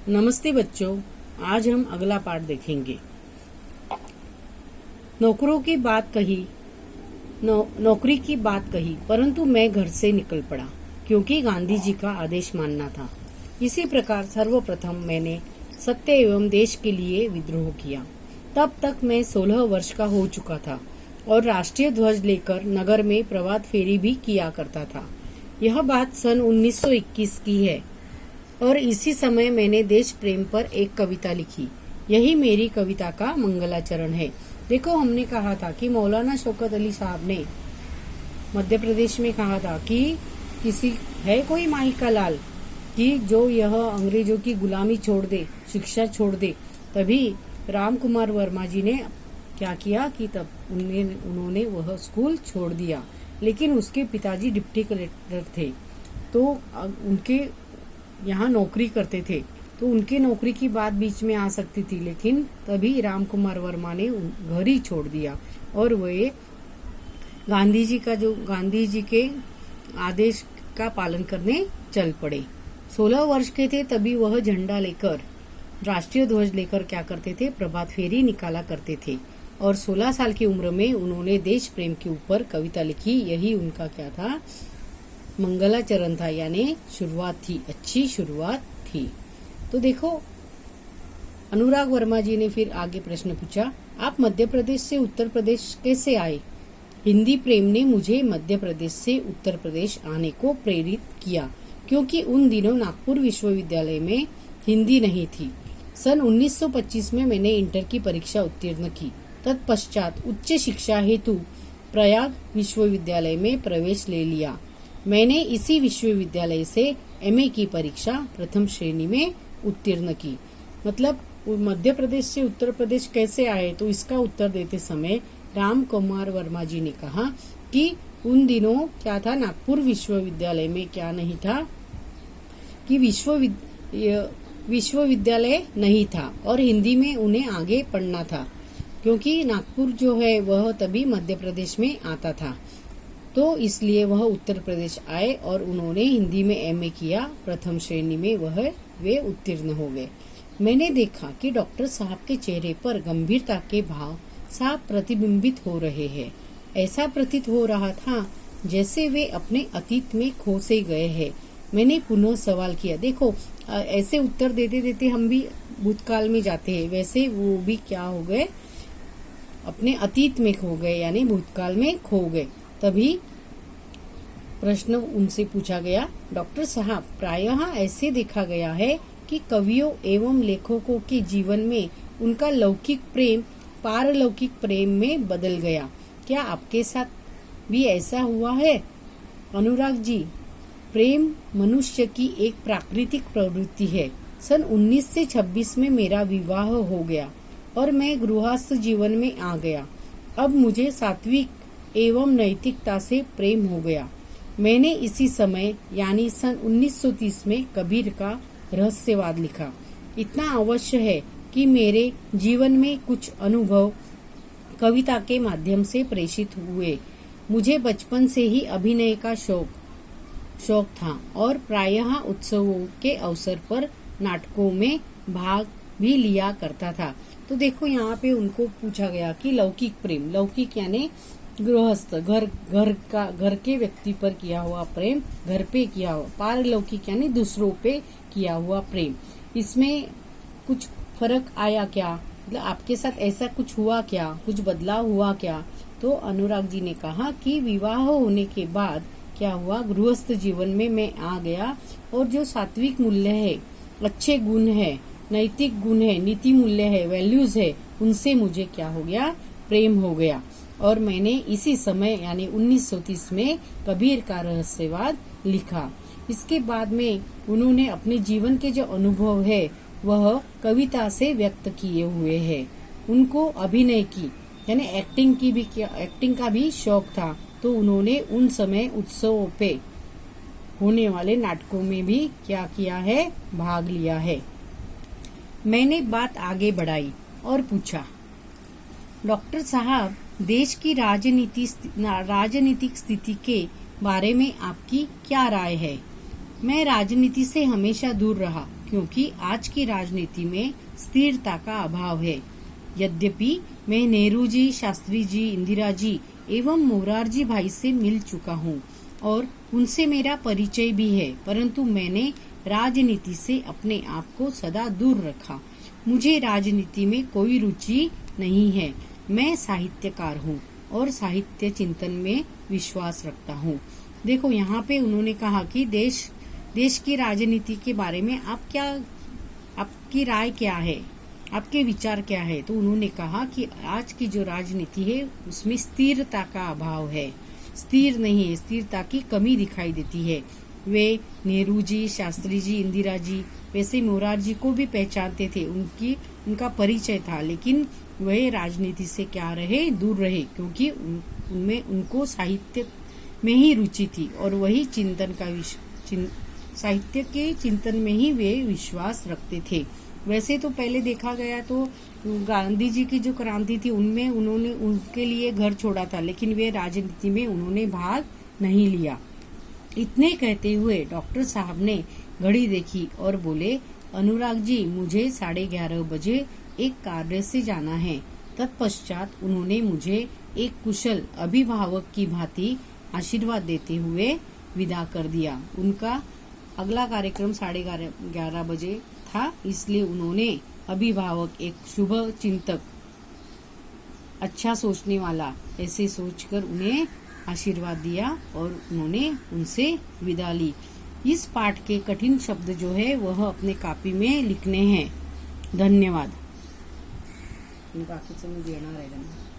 नमस्ते बच्चों, आज हम अगला पाठ देखेंगे। नौकरों की बात कही नौकरी की बात कही, परंतु मैं घर से निकल पड़ा क्योंकि गांधी जी का आदेश मानना था। इसी प्रकार सर्वप्रथम मैंने सत्य एवं देश के लिए विद्रोह किया। तब तक मैं 16 वर्ष का हो चुका था और राष्ट्रीय ध्वज लेकर नगर में प्रभात फेरी भी किया करता था। यह बात सन 1921 की है और इसी समय मैंने देश प्रेम पर एक कविता लिखी। यही मेरी कविता का मंगलाचरण है। देखो, हमने कहा था कि मौलाना शौकत अली साहब ने मध्य प्रदेश में कहा था कि किसी है कोई माई का लाल कि जो यह अंग्रेजों की गुलामी छोड़ दे, शिक्षा छोड़ दे। तभी राम कुमार वर्मा जी ने क्या किया कि तब उन्होंने वह स्कूल छोड़ दिया। लेकिन उसके पिताजी डिप्टी कलेक्टर थे, तो उनके यहाँ नौकरी करते थे, तो उनके नौकरी की बात बीच में आ सकती थी। लेकिन तभी राम कुमार वर्मा ने घर ही छोड़ दिया और वे गांधी जी के आदेश का पालन करने चल पड़े। 16 वर्ष के थे तभी वह झंडा लेकर, राष्ट्रीय ध्वज लेकर क्या करते थे, प्रभात फेरी निकाला करते थे। और 16 साल की उम्र में उन्होंने देश प्रेम के ऊपर कविता लिखी। यही उनका क्या था, मंगलाचरण था, यानी शुरुआत थी, अच्छी शुरुआत थी। तो देखो, अनुराग वर्मा जी ने फिर आगे प्रश्न पूछा, आप मध्य प्रदेश से उत्तर प्रदेश कैसे आए? हिंदी प्रेम ने मुझे मध्य प्रदेश से उत्तर प्रदेश आने को प्रेरित किया, क्योंकि उन दिनों नागपुर विश्वविद्यालय में हिंदी नहीं थी। सन 1925 में मैंने इंटर की परीक्षा उत्तीर्ण की। तत्पश्चात उच्च शिक्षा हेतु प्रयाग विश्वविद्यालय में प्रवेश ले लिया। मैंने इसी विश्वविद्यालय से एमए की परीक्षा प्रथम श्रेणी में उत्तीर्ण की। मतलब मध्य प्रदेश से उत्तर प्रदेश कैसे आए, तो इसका उत्तर देते समय राम कुमार वर्मा जी ने कहा कि उन दिनों क्या था, नागपुर विश्वविद्यालय में क्या नहीं था कि विश्वविद्यालय नहीं था और हिंदी में उन्हें आगे पढ़ना था, क्योंकि नागपुर जो है वह तभी मध्य प्रदेश में आता था। तो इसलिए वह उत्तर प्रदेश आए और उन्होंने हिंदी में एमए किया। प्रथम श्रेणी में वे उत्तीर्ण हो गए। मैंने देखा कि डॉक्टर साहब के चेहरे पर गंभीरता के भाव साफ प्रतिबिंबित हो रहे हैं। ऐसा प्रतीत हो रहा था जैसे वे अपने अतीत में खो से गए हैं। मैंने पुनः सवाल किया। देखो, ऐसे उत्तर देते देते हम भी भूतकाल में जाते हैं, वैसे वो भी क्या हो गए, अपने अतीत में खो गए, यानी भूतकाल में खो गए। तभी प्रश्न उनसे पूछा गया, डॉक्टर साहब, प्रायः ऐसे देखा गया है कि कवियों एवं लेखकों के जीवन में उनका लौकिक प्रेम पारलौकिक प्रेम में बदल गया। क्या आपके साथ भी ऐसा हुआ है? अनुराग जी, प्रेम मनुष्य की एक प्राकृतिक प्रवृत्ति है। सन 1926 में मेरा विवाह हो गया और मैं गृहस्थ जीवन में आ गया। अब मुझे सात्विक एवं नैतिकता से प्रेम हो गया। मैंने इसी समय यानी सन 1930 में कबीर का रहस्यवाद लिखा। इतना अवश्य है कि मेरे जीवन में कुछ अनुभव कविता के माध्यम से प्रेषित हुए। मुझे बचपन से ही अभिनय का शौक था और प्रायः उत्सवों के अवसर पर नाटकों में भाग भी लिया करता था। तो देखो, यहाँ पे उनको पूछा गया कि लौकिक प्रेम, लौकिक यानी गृहस्थ, घर के व्यक्ति पर किया हुआ प्रेम, घर पे किया हुआ, पारलौकिक यानी दूसरों पे किया हुआ प्रेम, इसमें कुछ फर्क आया क्या? मतलब आपके साथ ऐसा कुछ हुआ क्या, कुछ बदलाव हुआ क्या? तो अनुराग जी ने कहा कि विवाह होने के बाद क्या हुआ, गृहस्थ जीवन में मैं आ गया और जो सात्विक मूल्य है, अच्छे गुण है, नैतिक गुण है, नीति मूल्य है, वैल्यूज है, उनसे मुझे क्या हो गया, प्रेम हो गया। और मैंने इसी समय यानी 1930 में कबीर का रहस्यवाद लिखा। इसके बाद में उन्होंने अपने जीवन के जो अनुभव है वह कविता से व्यक्त किए हुए हैं। उनको अभिनय की यानी एक्टिंग का भी शौक था, तो उन्होंने उन समय उत्सवों पे होने वाले नाटकों में भी क्या किया है, भाग लिया है। मैंने बात आगे बढ़ाई और पूछा, डॉक्टर साहब, देश की राजनीतिक स्थिति के बारे में आपकी क्या राय है? मैं राजनीति से हमेशा दूर रहा क्योंकि आज की राजनीति में स्थिरता का अभाव है। यद्यपि मैं नेहरू जी, शास्त्री जी, इंदिरा जी एवं मोरारजी भाई से मिल चुका हूँ और उनसे मेरा परिचय भी है, परंतु मैंने राजनीति से अपने आप को सदा दूर रखा। मुझे राजनीति में कोई रुचि नहीं है। मैं साहित्यकार हूँ और साहित्य चिंतन में विश्वास रखता हूँ। देखो यहाँ पे उन्होंने कहा कि देश की राजनीति के बारे में आपकी राय क्या है, आपके विचार क्या है। तो उन्होंने कहा कि आज की जो राजनीति है उसमें स्थिरता का अभाव है, स्थिर नहीं है, स्थिरता की कमी दिखाई देती है। वे नेहरू जी, शास्त्री जी, इंदिरा जी वैसे मोरारजी को भी पहचानते थे, उनका परिचय था, लेकिन वह राजनीति से क्या रहे, दूर रहे, क्योंकि उनमें उनको साहित्य में ही रुचि थी और वही साहित्य के चिंतन में ही वे विश्वास रखते थे। वैसे तो पहले देखा गया तो गांधी जी की जो क्रांति थी उनमें उन्होंने उनके लिए घर छोड़ा था, लेकिन वे राजनीति में उन्होंने भाग नहीं लिया। इतने कहते हुए डॉक्टर साहब ने घड़ी देखी और बोले, अनुराग जी, मुझे 11:30 बजे एक कार्य से जाना है। तत्पश्चात उन्होंने मुझे एक कुशल अभिभावक की भांति आशीर्वाद देते हुए विदा कर दिया। उनका अगला कार्यक्रम 11:30 बजे था, इसलिए उन्होंने अभिभावक, एक शुभ चिंतक, अच्छा सोचने वाला, ऐसे सोचकर उन्हें आशीर्वाद दिया और उन्होंने उनसे विदा ली। इस पाठ के कठिन शब्द जो है वह अपने कॉपी में लिखने हैं। धन्यवाद। बाकीचं मी देणार आहे त्यांना।